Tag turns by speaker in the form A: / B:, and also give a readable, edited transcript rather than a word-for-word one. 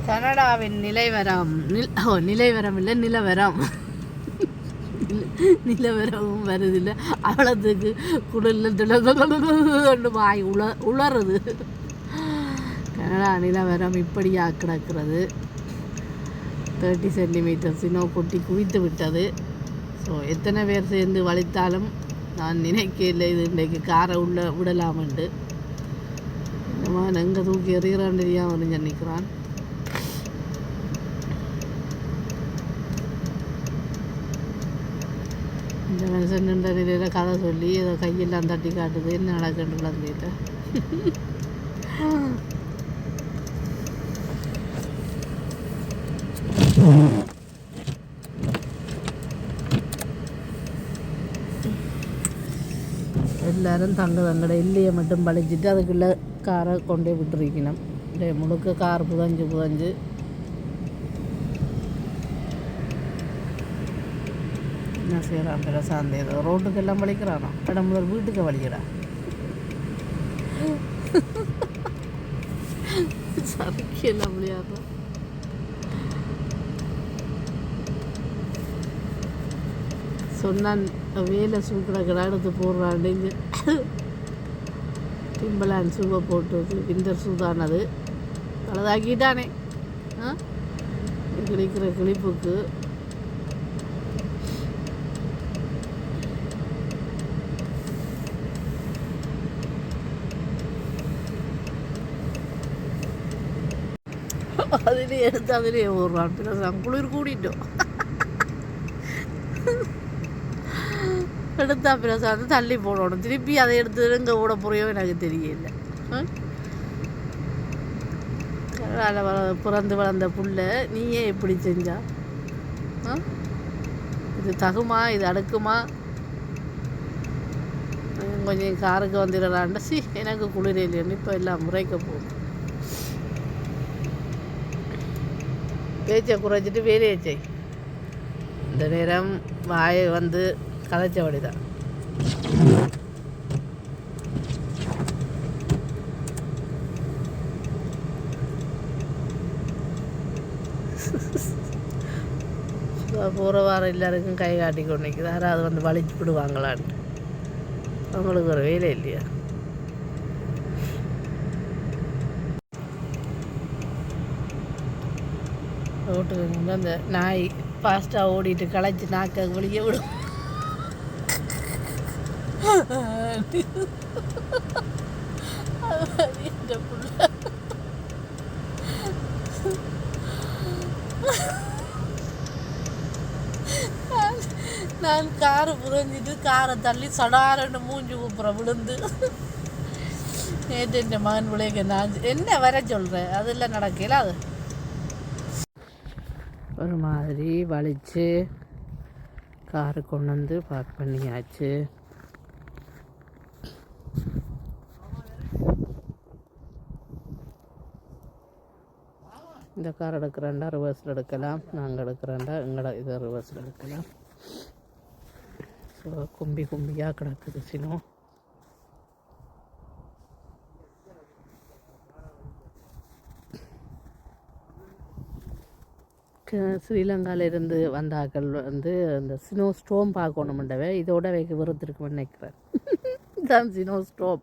A: கனடாவின் நிலைவரம் நிலைவரம் இல்லை நிலவரம் நிலவரமும் வருதில்லை அவ்வளோத்துக்கு குடலில் வாய் உளருது. கனடா நிலவரம் இப்படியாக கிடக்கிறது. 30 சென்டிமீட்டர் சினோ கொட்டி குவித்து விட்டது. ஸோ எத்தனை பேர் சேர்ந்து வலித்தாலும் நான் நினைக்கல இது இன்றைக்கு காரை விடலாமண்டு. இந்த மாதிரி எங்கே தூக்கி எறிகிறான் தெரியாமல் வந்து நிற்கிறான். இந்த மனுஷன் நின்ற நிலையில் கதை சொல்லி அதை கையெல்லாம் தட்டி காட்டுது. என்ன நடக்குன்றது கேட்டேன். எல்லாரும் தங்கட இல்லையை மட்டும் பழிச்சிட்டு அதுக்குள்ளே காரை கொண்டே விட்டுருக்கணும். முழுக்க கார் புதஞ்சு என்ன செய்யறான் பிற சார்ந்த ஏதோ ரோட்டுக்கெல்லாம் வலிக்கிறானோ. இடம் முதல் வீட்டுக்கு வலிக்கிறா. சறுக்கியெல்லாம் முடியாது. சொன்னான் வேலை சூக்கிடக்கடா எடுத்து போடுறான். டிம்பலான் சூவை போட்டு விண்டர் சூதானது பலதாக்கிட்டானே கிழிக்கிற கிளிப்புக்கு. அதிலே எடுத்து அதிலே ஓடுறான். பின்ன குளிர் கூட்டிட்டோம் எடுத்தா பிரசா வந்து தள்ளி போடணும். திருப்பி அதை எடுத்து இங்கே ஓட போறியோ எனக்கு தெரியல. பிறந்து வளர்ந்த புள்ள நீயே எப்படி செஞ்சா? இது தகுமா? இது அடுக்குமா? கொஞ்சம் காருக்கு வந்துடலான்டா. எனக்கு குளிர் இல்லைன்னு இப்போ எல்லாம் முறைக்க போகும். பேச்சை குறைச்சிட்டு வேலையை செய். இந்த நேரம் வாயை வந்து கதைச்சபடி தான். போகிற வாரம் எல்லாருக்கும் கை காட்டி கொண்டு நிற்குது. யாராவது வந்து வலிச்சு விடுவாங்களான்ட்டு. அவங்களுக்கு ஒரு வேலை இல்லையா? ரோட்டுக்கு அந்த நாய் ஃபாஸ்ட்டாக ஓடிட்டு களைச்சி நாக்க வெளியே விடும். நான் காரை புரிஞ்சிட்டு காரை தள்ளி சடாரன்னு மூஞ்சி கூப்புற விழுந்து நேற்று என் மகன் விளைக்க நான் என்ன வர சொல்கிறேன். அதெல்லாம் நடக்கல. அது ஒரு மாதிரி வலிச்சு காரை கொண்டு வந்து பார்க் பண்ணியாச்சு. இந்த கார் எடுக்கிறேன்டா ரிவர்ஸில் எடுக்கலாம். நாங்கள் எடுக்கிறேன்டா எங்களை இதை ரிவர்ஸில் எடுக்கலாம். ஸோ கும்பியாக கிடக்குது சினோ. ஸ்ரீலங்காவிலிருந்து வந்தாக்கள் வந்து இந்த சினோ ஸ்டோம் பார்க்கணுமெண்டவே இதோட வைக்க விருத்திருக்குன்னு நினைக்கிறேன். இதுதான் சினோ ஸ்டோம்.